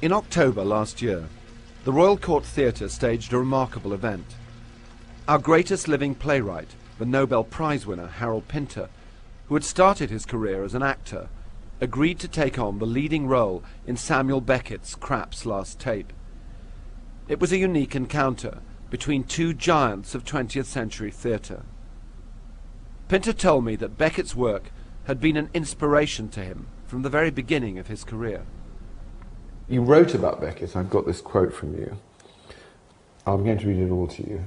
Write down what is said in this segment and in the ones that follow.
In October last year, the Royal Court Theatre staged a remarkable event. Our greatest living playwright, the Nobel Prize winner Harold Pinter, who had started his career as an actor, agreed to take on the leading role in Samuel Beckett's Krapp's last tape. It was a unique encounter between two giants of 20th century theatre. Pinter told me that Beckett's work had been an inspiration to him from the very beginning of his career. You wrote about Beckett. I've got this quote from you. I'm going to read it all to you.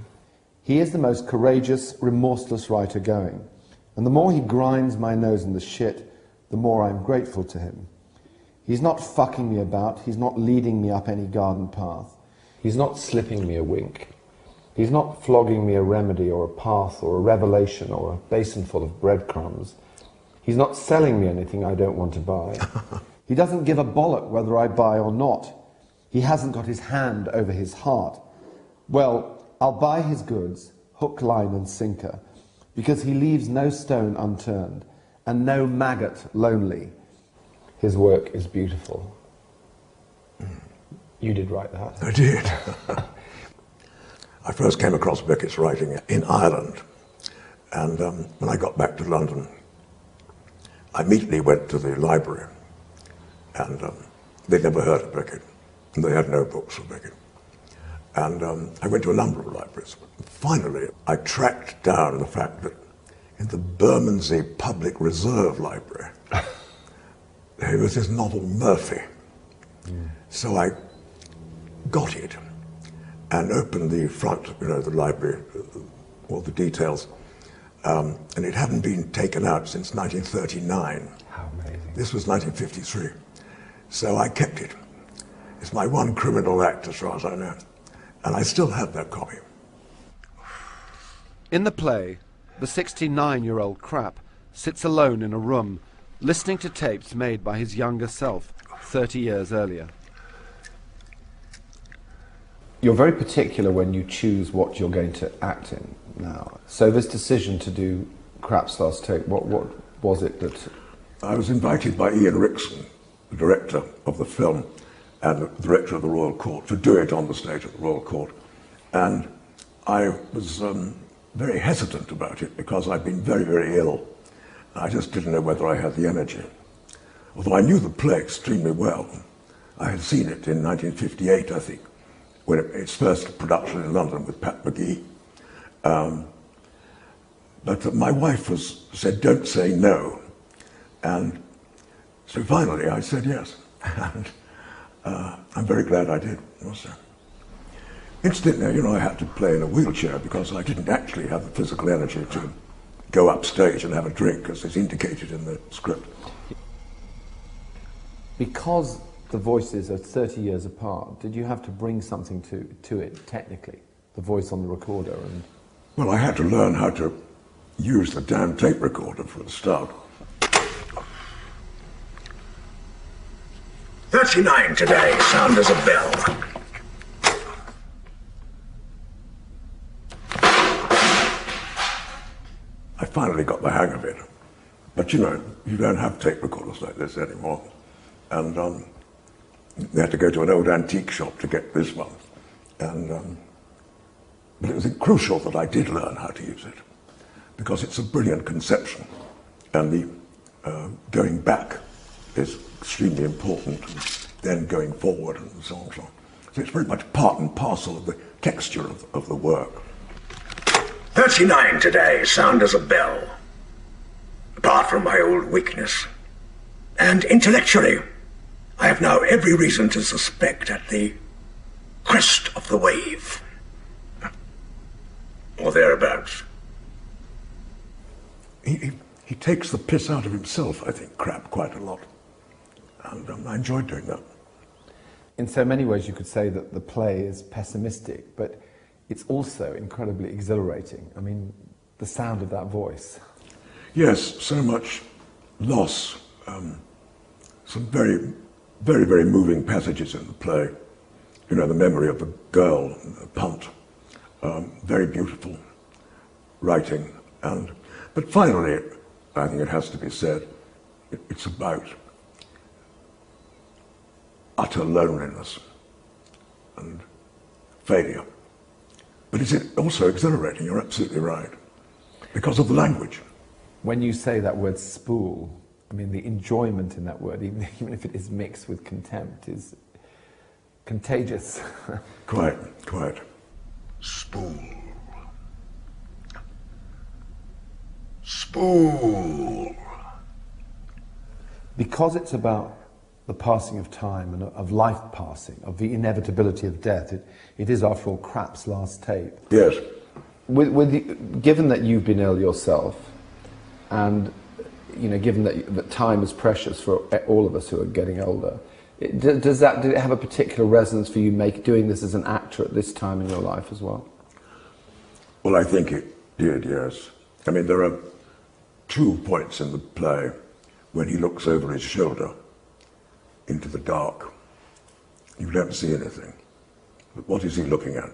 "He is the most courageous, remorseless writer going, and the more he grinds my nose in the shit, the more I'm grateful to him. He's not fucking me about, he's not leading me up any garden path. He's not slipping me a wink. He's not flogging me a remedy or a path or a revelation or a basin full of breadcrumbs. He's not selling me anything I don't want to buy. He doesn't give a bollock whether I buy or not. He hasn't got his hand over his heart. Well, I'll buy his goods, hook, line and sinker, because he leaves no stone unturned and no maggot lonely. His work is beautiful." You did write that. I did. I first came across Beckett's writing in Ireland, and when I got back to London, I immediately went to the library, and they'd never heard of Beckett, and they had no books of Beckett. And I went to a number of libraries. Finally, I tracked down the fact that in the Bermondsey Public Reserve Library, there was this novel Murphy. So I got it and opened the front, the library, all the details, and it hadn't been taken out since 1939. How amazing. This was 1953. So I kept it. It's my one criminal act as far as I know. And I still have that copy. In the play, the 69-year-old Krapp sits alone in a room, listening to tapes made by his younger self 30 years earlier. You're very particular when you choose what you're going to act in now. So this decision to do Krapp's last tape, what was it that... I was invited by Ian Rickson, the director of the film, and the director of the Royal Court, to do it on the stage at the Royal Court. And I was very hesitant about it because I'd been very, very ill. I just didn't know whether I had the energy. Although I knew the play extremely well. I had seen it in 1958, I think, when its first production in London with Pat McGee. But my wife said, "Don't say no." And so finally I said yes. And I'm very glad I did also. Incidentally, I had to play in a wheelchair because I didn't actually have the physical energy to go upstage and have a drink, as is indicated in the script. Because the voices are 30 years apart, did you have to bring something to it, technically? The voice on the recorder and... Well, I had to learn how to use the damn tape recorder for a start. 39 today, sound as a bell. I finally got the hang of it. But you don't have tape recorders like this anymore. And they had to go to an old antique shop to get this one. And but it was crucial that I did learn how to use it, because it's a brilliant conception. And the going back is extremely important, and then going forward and so on and so on. So it's very much part and parcel of the texture of the work. 39 today, sound as a bell. Apart from my old weakness. And intellectually, I have now every reason to suspect at the crest of the wave. Or thereabouts. He takes the piss out of himself, I think, Krapp, quite a lot. And I enjoyed doing that. In so many ways you could say that the play is pessimistic, but it's also incredibly exhilarating. I mean, the sound of that voice. Yes, so much loss. Some very, very, very moving passages in the play. The memory of the girl, the punt. Very beautiful writing. But finally, I think it has to be said, it's about utter loneliness and failure. But it's also exhilarating, you're absolutely right, because of the language. When you say that word spool, I mean, the enjoyment in that word, even if it is mixed with contempt, is contagious. Quite. Spool. Spool. Because it's about the passing of time and of life passing, of the inevitability of death, it is, after all, Krapp's last tape. Yes. Given that you've been ill yourself, and given that time is precious for all of us who are getting older, did it have a particular resonance for you doing this as an actor at this time in your life as well? Well, I think it did, yes. I mean, there are 2 points in the play when he looks over his shoulder into the dark. You don't see anything. But what is he looking at?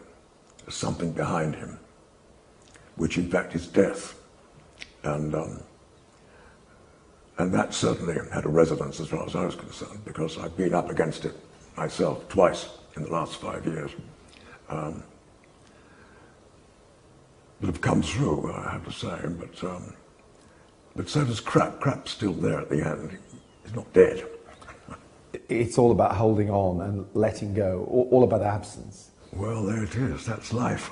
There's something behind him, which in fact is death. And that certainly had a resonance as far as I was concerned, because I've been up against it myself twice in the last 5 years. That have come through, I have to say, but so does Krapp. Krapp's still there at the end. He's not dead. It's all about holding on and letting go, all about absence. Well, there it is. That's life.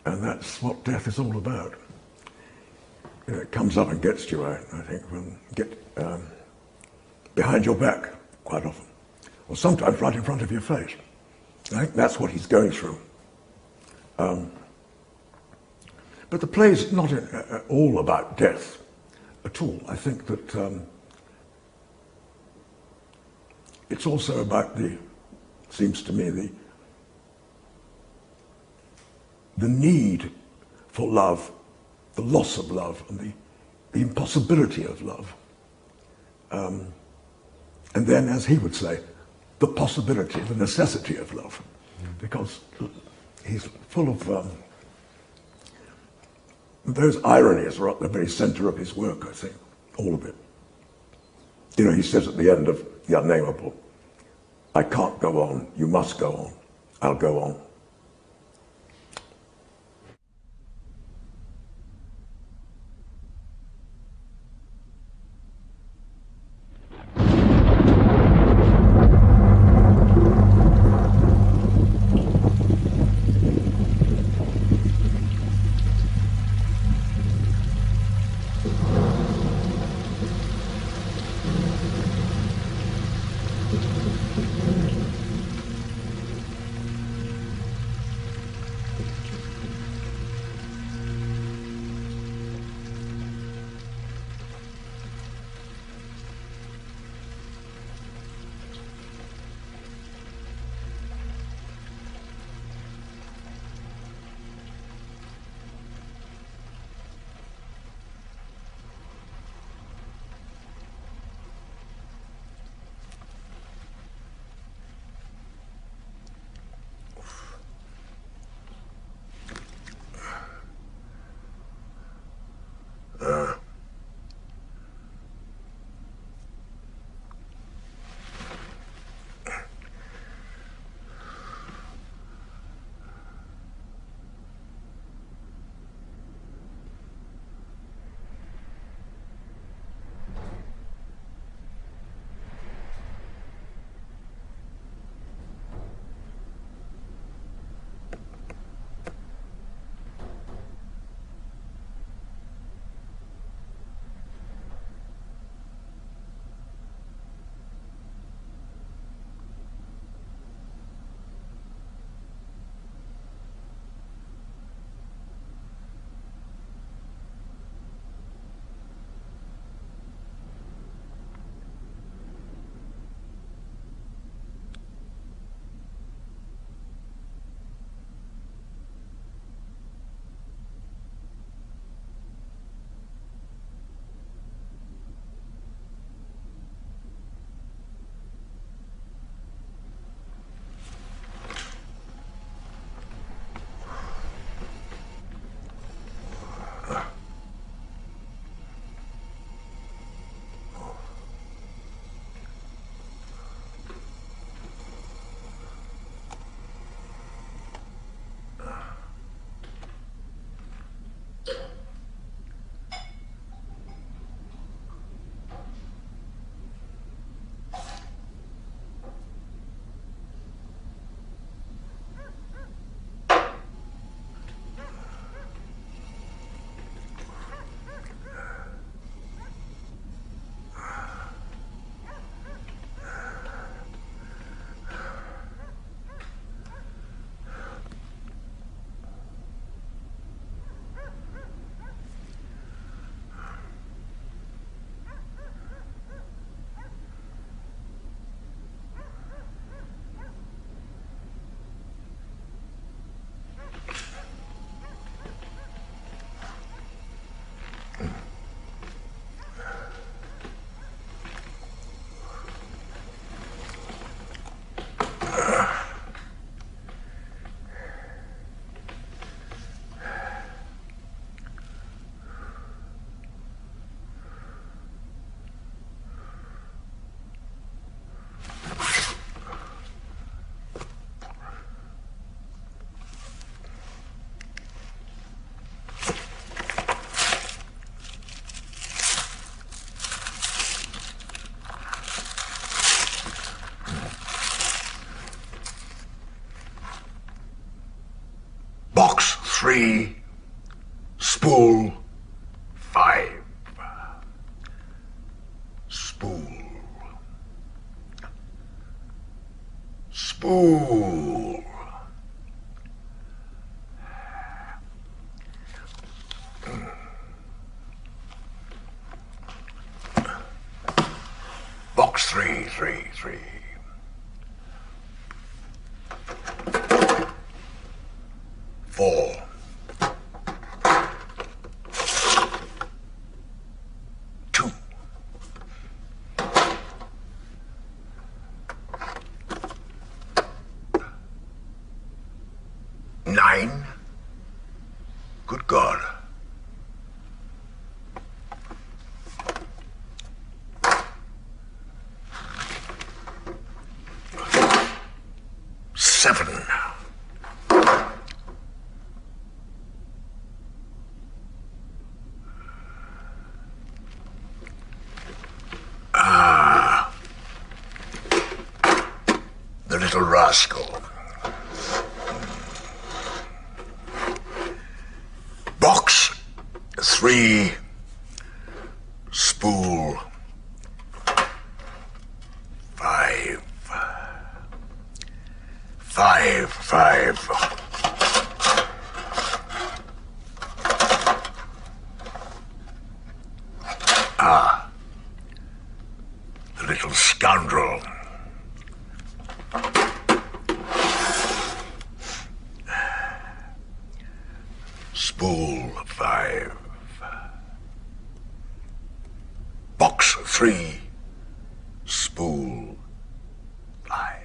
And that's what death is all about. It comes up and gets you, I think, behind your back, quite often. Or sometimes right in front of your face. I think that's what he's going through. But the play's not all about death at all. I think that it's also about seems to me, the need for love, the loss of love, and the impossibility of love. And then, as he would say, the possibility, the necessity of love. Because he's full of those ironies are at the very center of his work, I think, all of it. He says at the end of The Unnameable, I can't go on, you must go on, I'll go on. 3, spool 5. Spool. Spool. Box 3, 3, 3. Four. Two. Nine. Good God. Seven. The little rascal. Box 3, spool 5. 5, 5. The little scoundrel. Spool 5. Box 3, spool 5.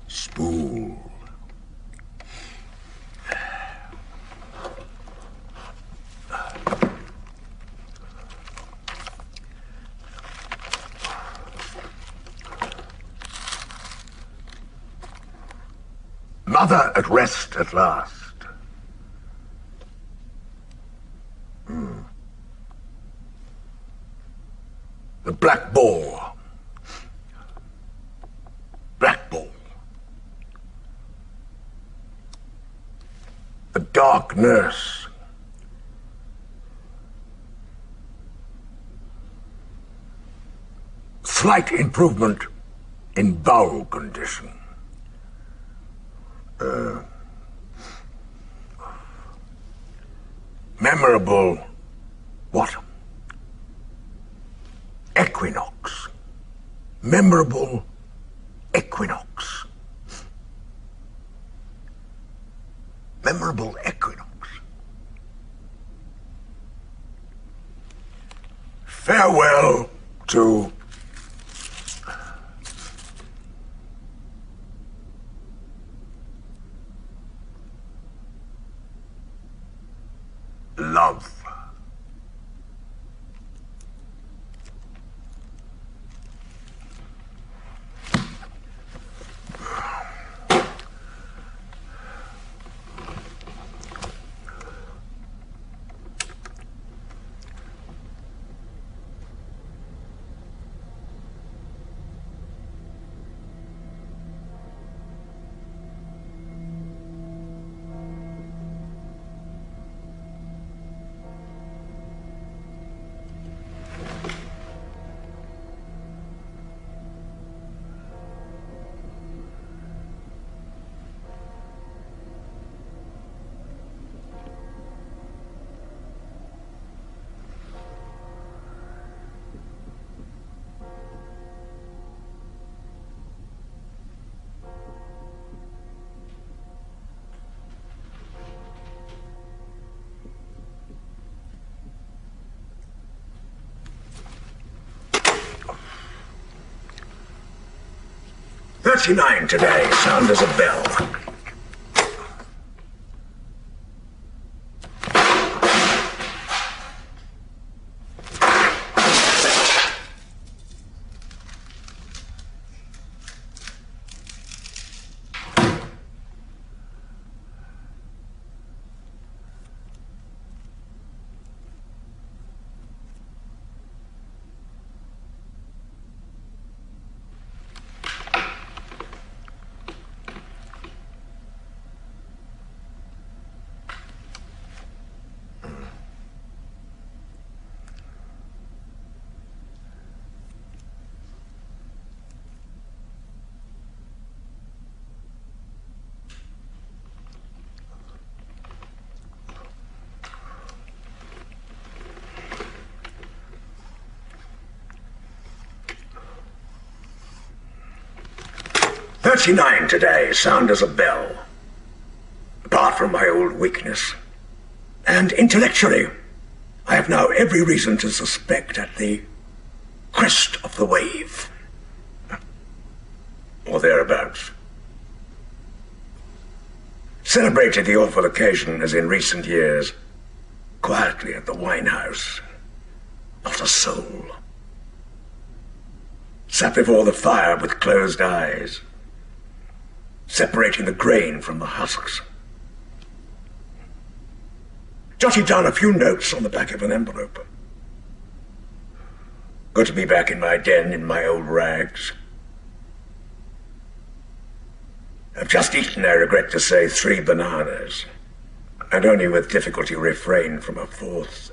Spool. Mother at rest at last. The black ball. Black ball. The dark nurse. Slight improvement in bowel condition. Memorable what? Equinox. Memorable equinox. Memorable equinox. Farewell to love. 39 today, sound as a bell. "39 today, sound as a bell. Apart from my old weakness. And intellectually, I have now every reason to suspect at the crest of the wave. Or thereabouts. Celebrated the awful occasion as in recent years, quietly at the wine house. Not a soul. Sat before the fire with closed eyes, separating the grain from the husks. Jotted down a few notes on the back of an envelope. Good to be back in my den in my old rags. I've just eaten, I regret to say, 3 bananas, and only with difficulty refrained from a 4th.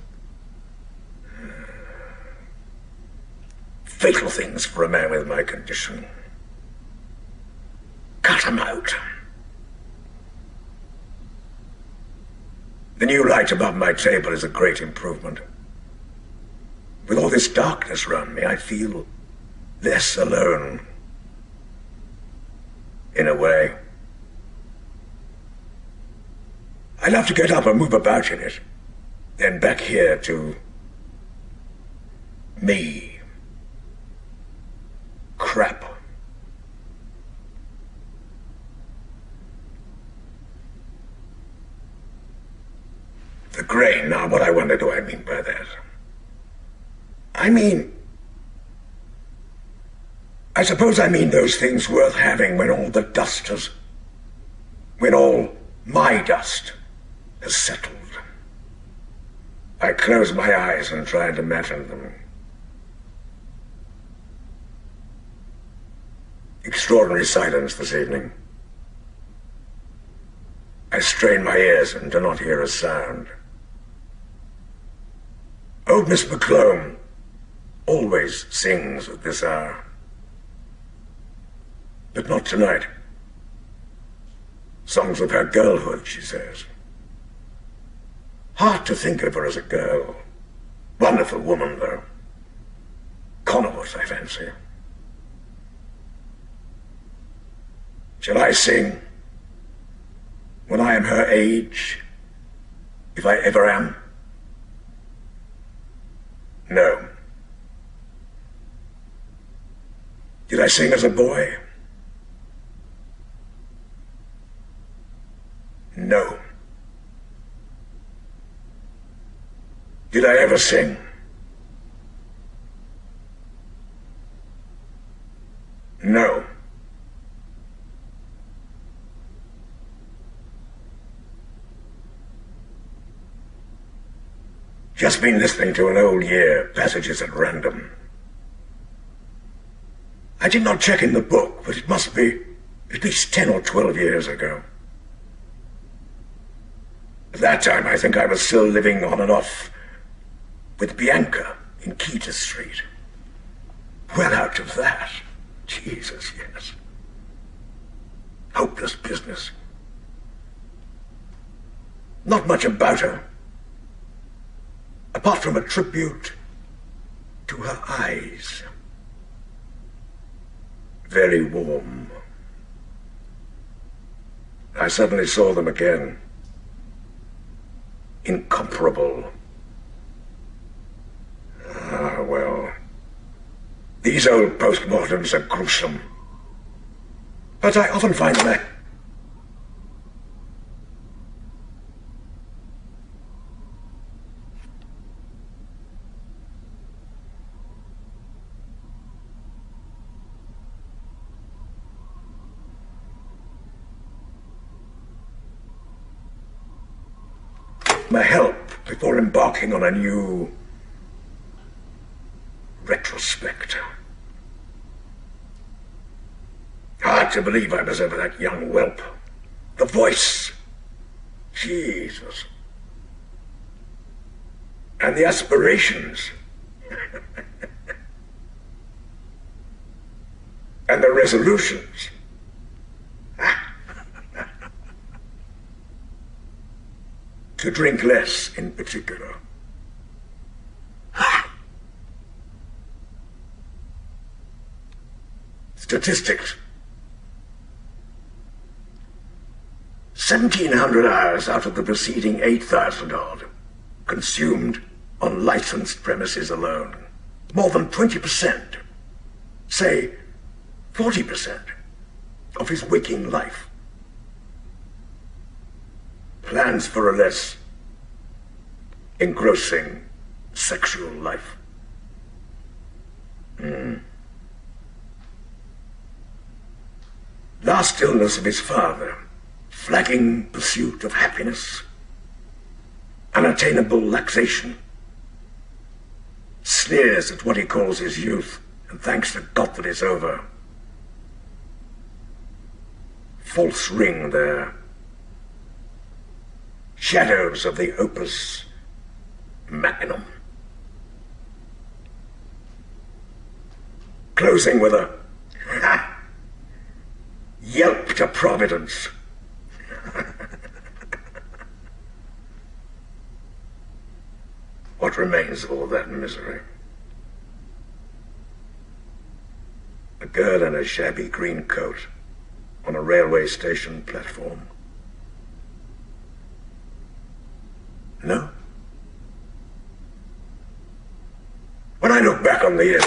Fatal things for a man with my condition. Cut 'em out. The new light above my table is a great improvement. With all this darkness round me, I feel less alone. In a way. I love to get up and move about in it. Then back here to me. Crap. The grain, now what I wonder do I mean by that? I suppose I mean those things worth having when all the dust has, when all my dust has settled. I close my eyes and try to imagine them. Extraordinary silence this evening. I strain my ears and do not hear a sound. Old Miss McClone always sings at this hour. But not tonight. Songs of her girlhood, she says. Hard to think of her as a girl. Wonderful woman, though. Connaught, I fancy. Shall I sing? When I am her age? If I ever am? No. Did I sing as a boy? No. Did I ever sing? No. Just been listening to an old year, passages at random. I did not check in the book, but it must be at least 10 or 12 years ago. At that time, I think I was still living on and off with Bianca in Keita Street. Well out of that. Jesus, yes. Hopeless business. Not much about her, apart from a tribute to her eyes. Very warm. I suddenly saw them again. Incomparable. Ah, well. These old postmortems are gruesome. But I often find that my help before embarking on a new retrospect. Hard to believe I was ever that young whelp. The voice. Jesus. And the aspirations. And the resolutions. To drink less, in particular. Statistics. 1,700 hours out of the preceding 8,000 odd consumed on licensed premises alone. More than 20%, say 40% of his waking life. Plans for a less engrossing sexual life. Last illness of his father, flagging pursuit of happiness, unattainable laxation, sneers at what he calls his youth, and thanks to God that it's over. False ring there. Shadows of the opus magnum. Closing with a yelp to Providence. What remains of all that misery? A girl in a shabby green coat on a railway station platform. No? When I look back on the years,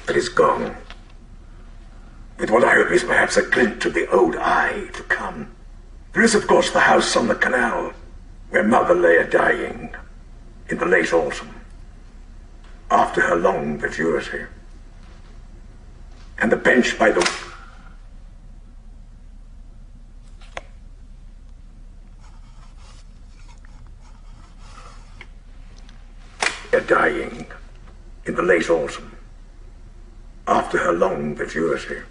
it is gone. With what I hope is perhaps a glint of the old eye to come. There is, of course, the house on the canal, where Mother lay a-dying in the late autumn, after her long vacuity. And the bench by the... dying in the late autumn, after her long vacuity.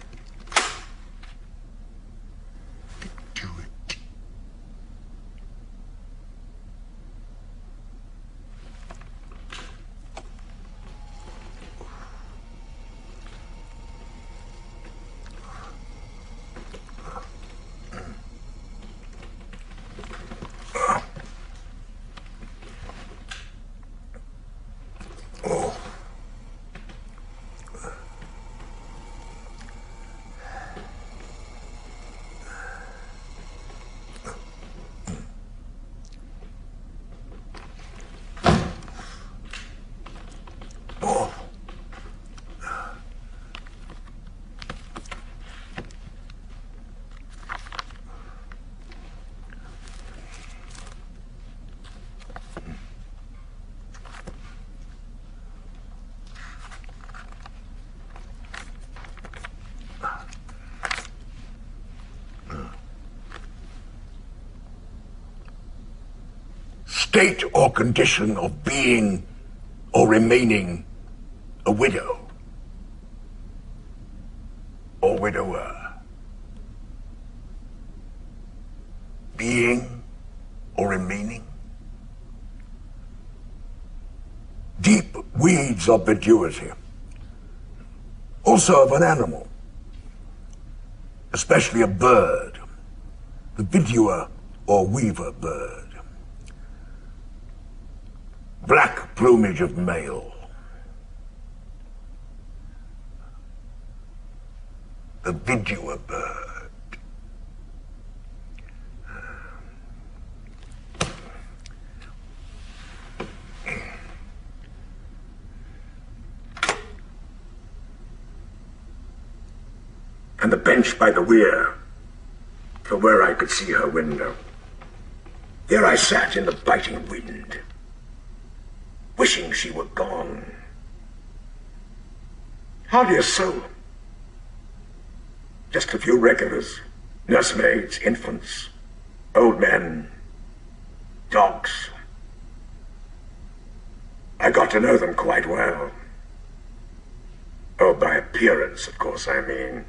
Do it. state or condition of being or remaining a widow or widower. Being or remaining. Deep weeds of bedewity. Also of an animal, especially a bird, the widower or weaver bird. Black plumage of male. The widower bird. And the bench by the weir, from where I could see her window. There I sat in the biting wind, wishing she were gone. Hardly a soul. Just a few regulars, nursemaids, infants, old men, dogs. I got to know them quite well. Oh, by appearance, of course, I mean.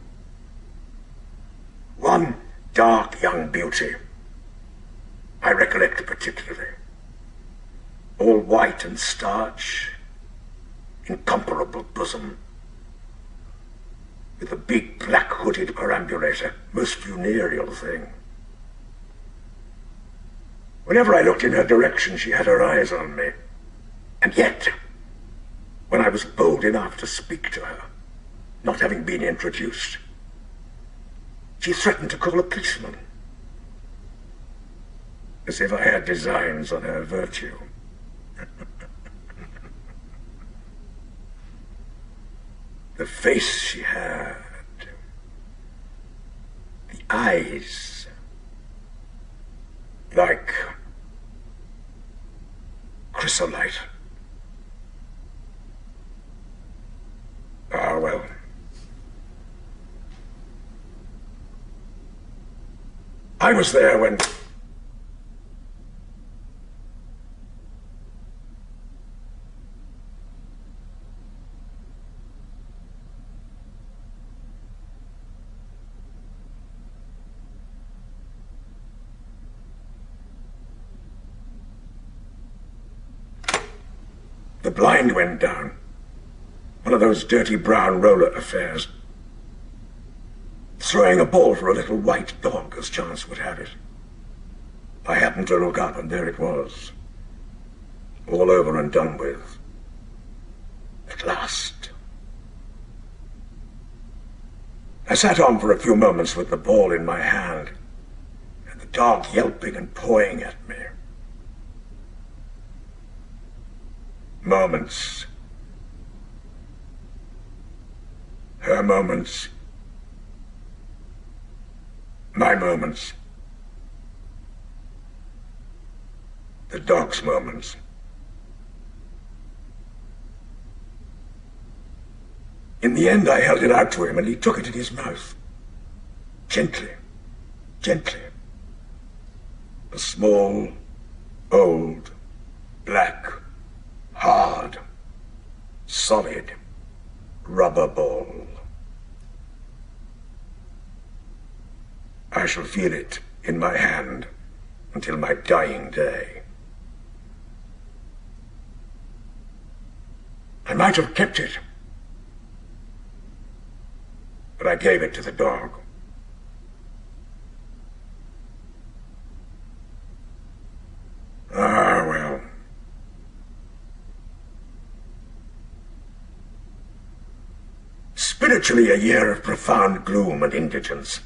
One dark young beauty, I recollect particularly. All white and starch, incomparable bosom, with a big black hooded perambulator, most funereal thing. Whenever I looked in her direction, she had her eyes on me. And yet, when I was bold enough to speak to her, not having been introduced, she threatened to call a policeman, as if I had designs on her virtue. The face she had, the eyes, like chrysolite. Ah, well. I was there when... the blind went down. One of those dirty brown roller affairs. Throwing a ball for a little white dog, as chance would have it. I happened to look up, and there it was. All over and done with. At last. I sat on for a few moments with the ball in my hand, and the dog yelping and pawing at me. Moments. Her moments. My moments. The dog's moments. In the end, I held it out to him, and he took it in his mouth. Gently, gently. A small, old, black, hard, solid rubber ball. I shall feel it in my hand until my dying day. I might have kept it, but I gave it to the dog. Ah, well. Spiritually, a year of profound gloom and indigence.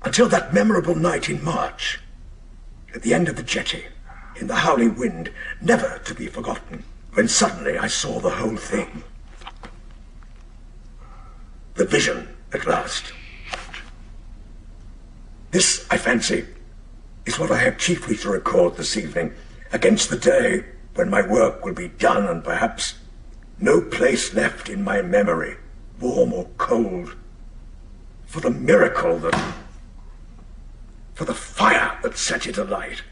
Until that memorable night in March, at the end of the jetty, in the howling wind, never to be forgotten, when suddenly I saw the whole thing. The vision, at last. This, I fancy, is what I have chiefly to record this evening, against the day when my work will be done and perhaps no place left in my memory, warm or cold, for the miracle that... for the fire that set it alight.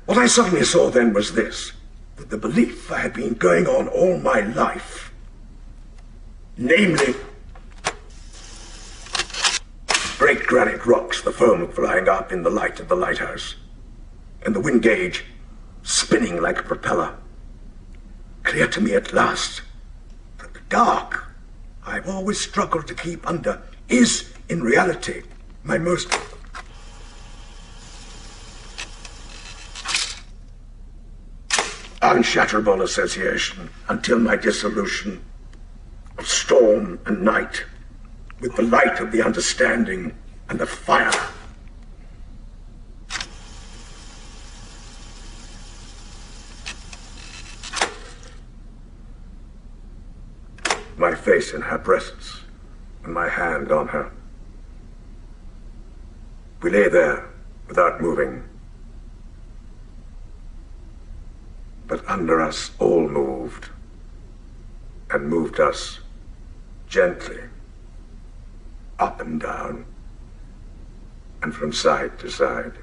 What I suddenly saw then was this, that the belief I had been going on all my life, namely, great granite rocks, the foam flying up in the light of the lighthouse, and the wind gauge spinning like a propeller, clear to me at last that the dark I've always struggled to keep under is, in reality, my most unshatterable association until my dissolution of storm and night with the light of the understanding and the fire. My face in her breasts and my hand on her. We lay there without moving. But under us all moved, and moved us gently, up and down, and from side to side.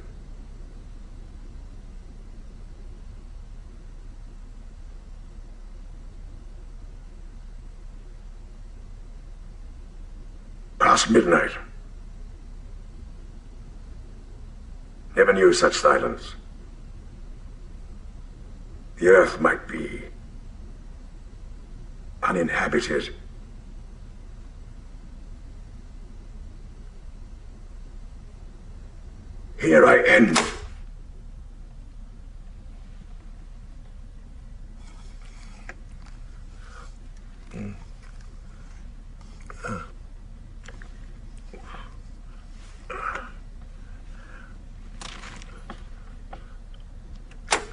Past midnight. Never knew such silence. The earth might be uninhabited. Here I end.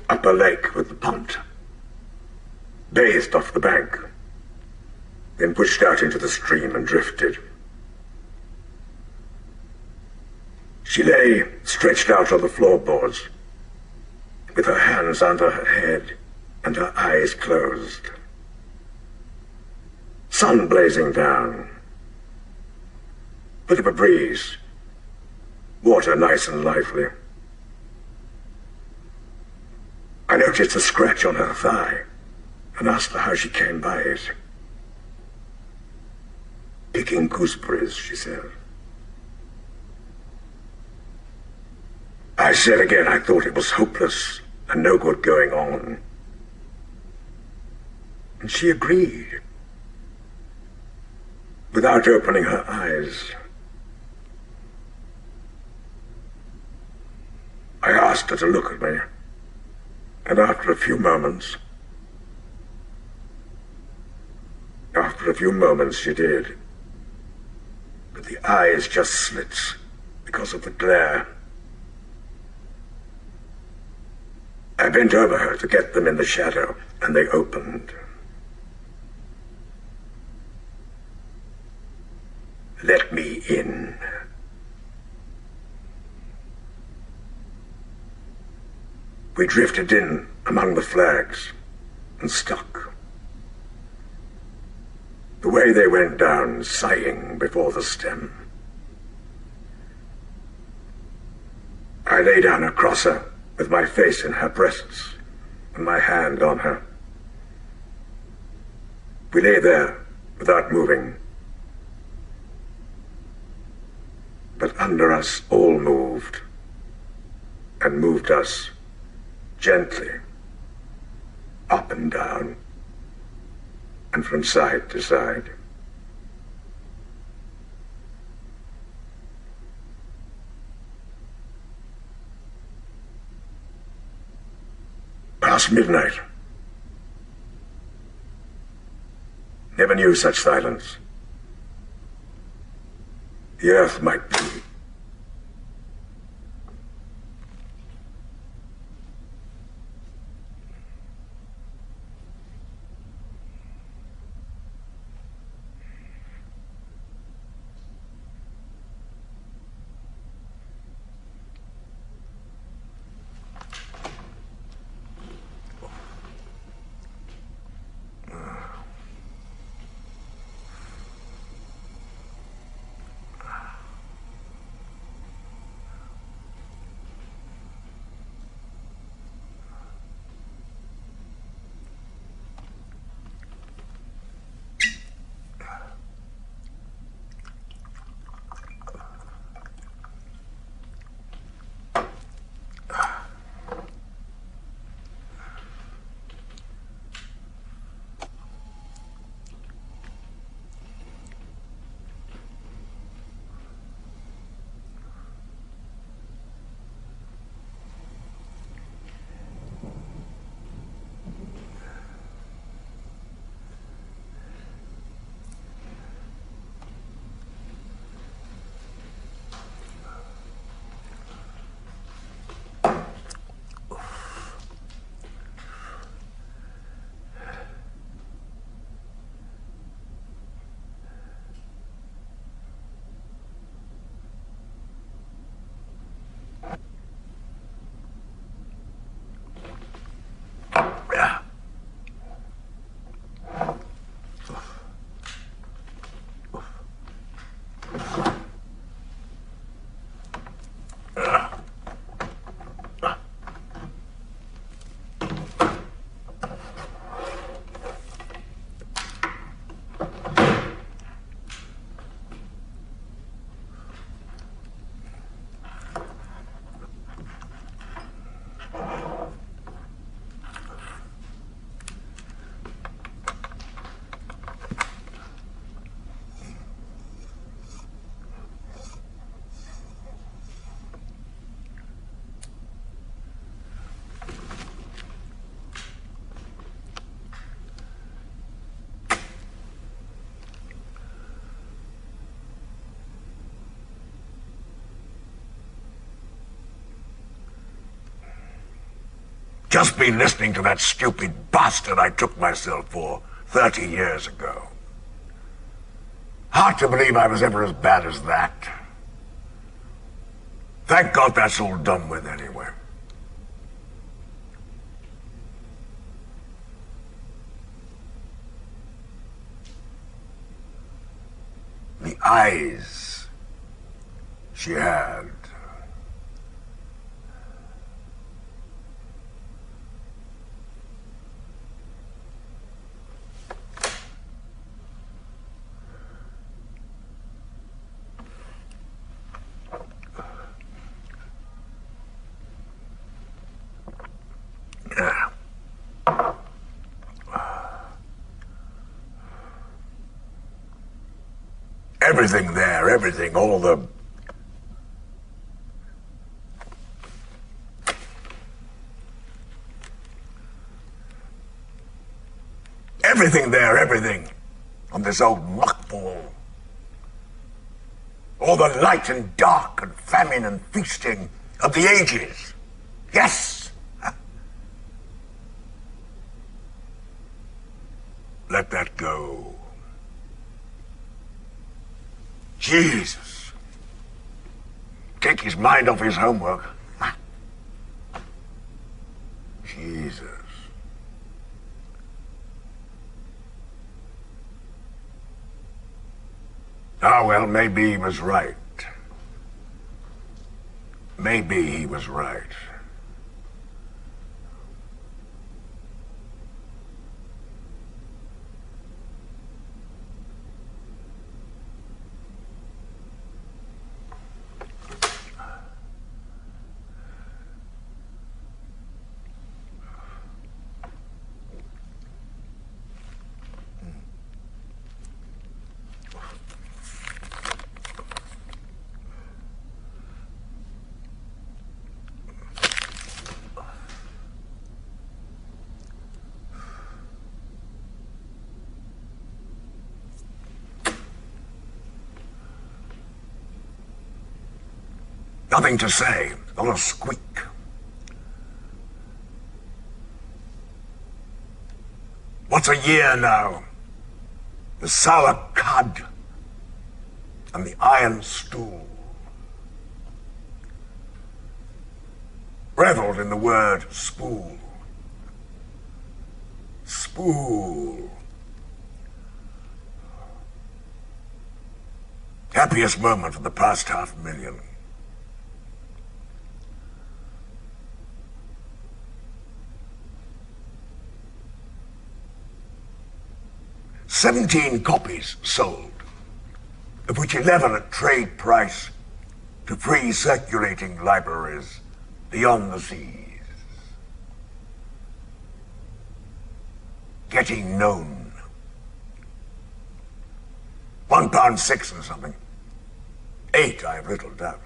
Up a lake with the punt, bathed off the bank, then pushed out into the stream and drifted. She lay stretched out on the floorboards, with her hands under her head and her eyes closed. Sun blazing down, bit of a breeze, water nice and lively. I noticed a scratch on her thigh and asked her how she came by it. Picking gooseberries, she said. I said again I thought it was hopeless and no good going on. And she agreed, without opening her eyes. I asked her to look at me. And after a few moments she did. But the eyes just slits because of the glare. I bent over her to get them in the shadow, and they opened. Let me in. We drifted in among the flags and stuck. The way they went down, sighing before the stem. I lay down across her with my face in her breasts and my hand on her. We lay there without moving. But under us all moved, and moved us gently, up and down, and from side to side. Past midnight. Never knew such silence. The earth might be Just been listening to that stupid bastard I took myself for 30 years ago. Hard to believe I was ever as bad as that. Thank God that's all done with anyway. The eyes she had. Everything there, everything, all the... Everything there, everything, on this old muckball. All the light and dark and famine and feasting of the ages. Yes! Let that go. Jesus. Take his mind off his homework. Jesus. Ah, well, maybe he was right. Maybe he was right. Nothing to say, not a squeak. What's a year now? The sour cud and the iron stool. Reveled in the word spool. Spool. Happiest moment of the past 500,000. "17 copies sold, of which 11 at trade price to free circulating libraries beyond the seas. Getting known. £1.6 or something. 8, I have little doubt.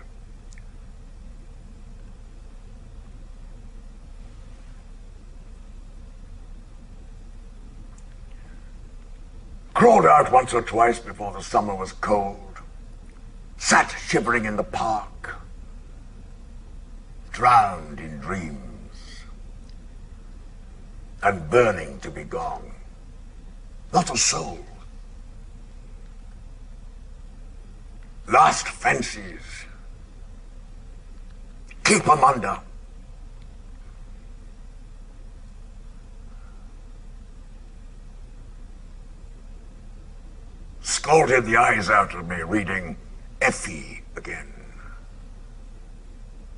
Crawled out once or twice before the summer was cold. Sat shivering in the park. Drowned in dreams. And burning to be gone. Not a soul. Last fancies. Keep 'em under. Scalded the eyes out of me reading Effie again.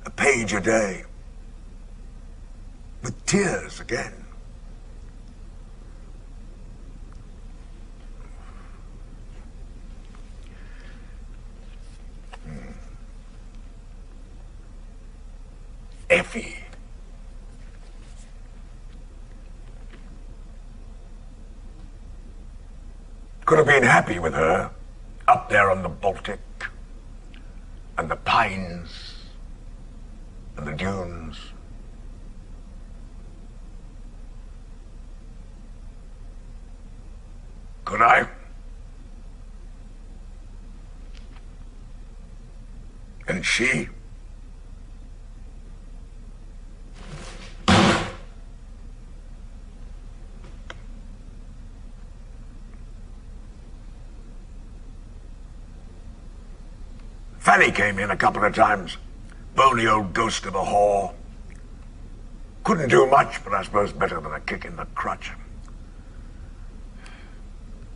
A page a day. With tears again. Effie. Could have been happy with her, up there on the Baltic, and the pines, and the dunes. Could I? And she? Fanny came in a couple of times. Bony old ghost of a whore. Couldn't do much, but I suppose better than a kick in the crutch.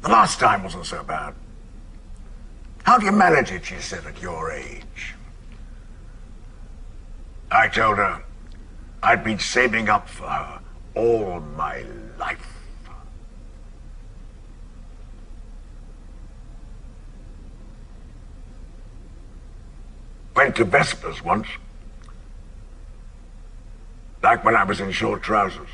The last time wasn't so bad. How do you manage it, she said, at your age? I told her I'd been saving up for her all my life. Went to Vespers once. Like when I was in short trousers.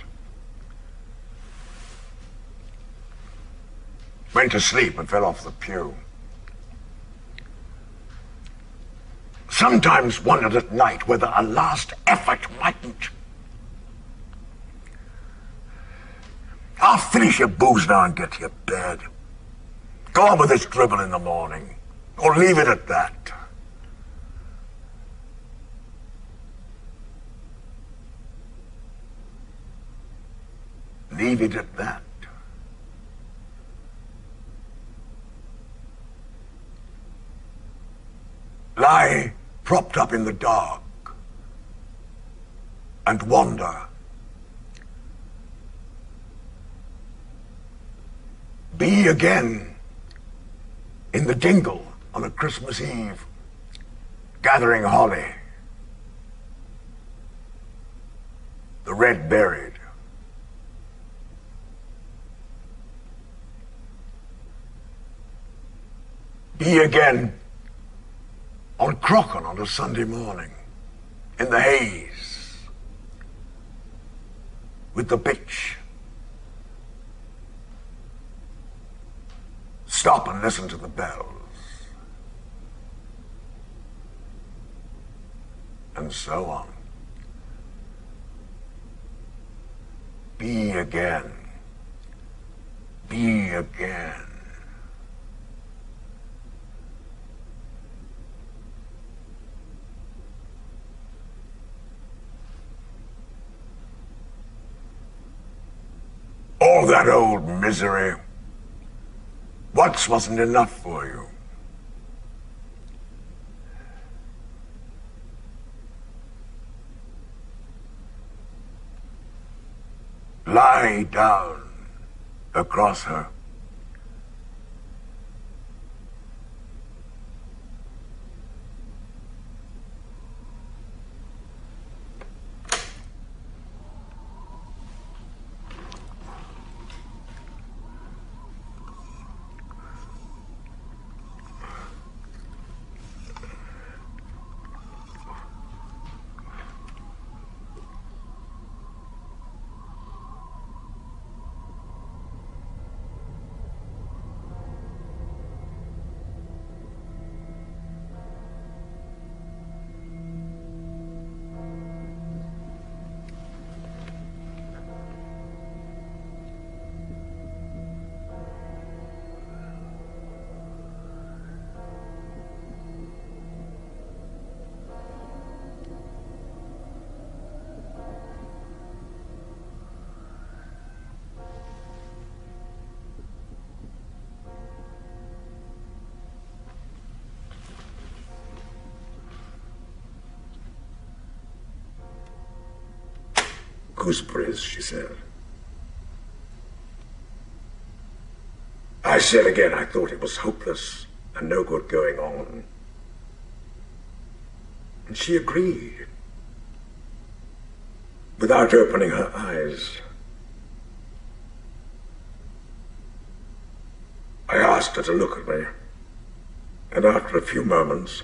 Went to sleep and fell off the pew. Sometimes wondered at night whether a last effort mightn't. I'll finish your booze now and get to your bed. Go on with this dribble in the morning, or leave it at that. Leave it at that. Lie propped up in the dark and wander. Be again in the dingle on a Christmas Eve, gathering holly, the red buried. Be again on Crochan on a Sunday morning, in the haze, with the bitch. Stop and listen to the bells. And so on. Be again. Be again. All that old misery. Once wasn't enough for you. Lie down across her. Gooseberries, she said. I said again I thought it was hopeless and no good going on. And she agreed, without opening her eyes. I asked her to look at me, and after a few moments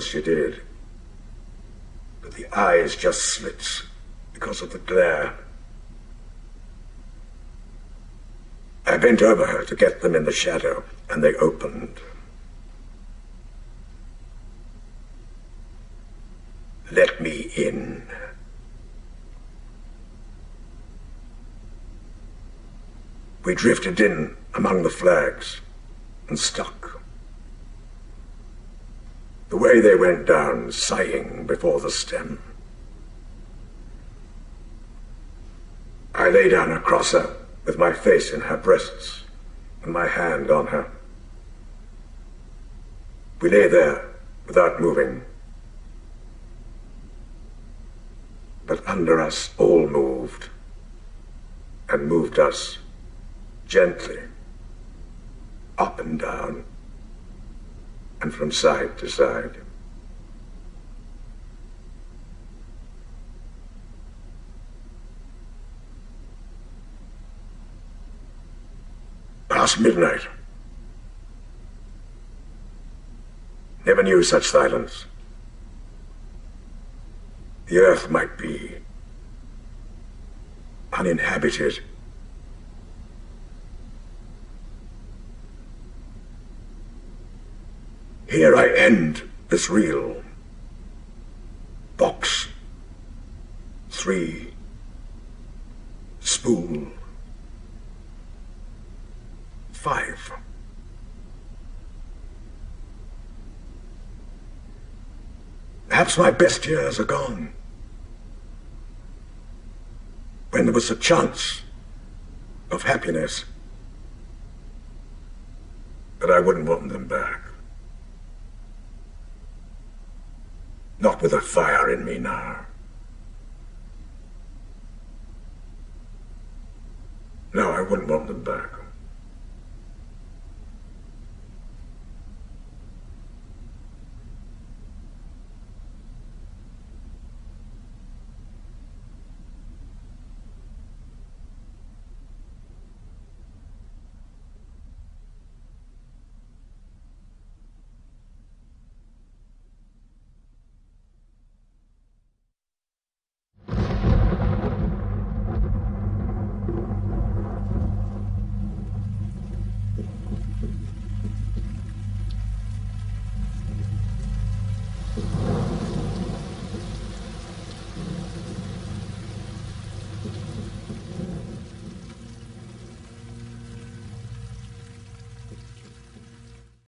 she did. But the eyes just slit because of the glare. I bent over her to get them in the shadow, and they opened. Let me in. We drifted in among the flags and stuck. The way they went down, sighing before the stem. I lay down across her with my face in her breasts and my hand on her We lay there without moving. But under us all moved, and moved us gently, up and down, and from side to side. Past midnight. Never knew such silence. The earth might be uninhabited. Here I end this reel. Box 3, spool 5. Perhaps my best years are gone. When there was a chance of happiness, but I wouldn't want them back. Not with a fire in me now.